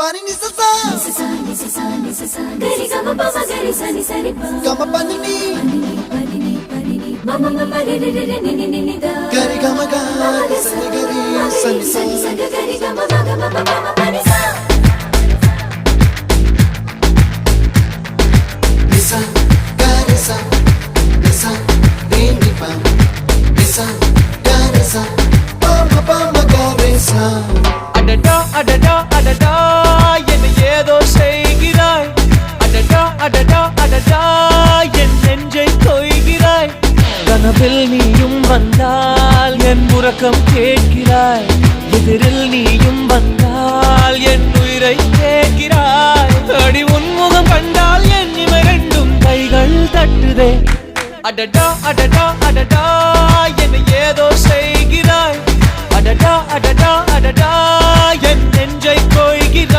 Pani ni sa gari gama pa ma gari sa ni sa ri pa gama pani ni mama mama re re re ni ni ni da gari gama ga sa ni gari sa ni sa gari gama ma gama pa ma pani sa nisa gari sa nisa re ni pa nisa gari sa pa ma gari sa adada adada adada என்ன ஏதோ செய்கிறாய் adada adada adada என் நெஞ்சை கொய்கிறாய் கனவில் நீயும் வந்தால் என் உறக்கம் கேட்கிறாய் எதிரில் நீயும் வந்தால் என் உயிரை கேட்கிறாய் அடி உன்முகம் கண்டால் என் இமை ரெண்டும் கைகள் தட்டுதே adada adada adada என்ன ஏதோ செய்கிறாய் adada adada adada என் நெஞ்சை கொய்கிறாய்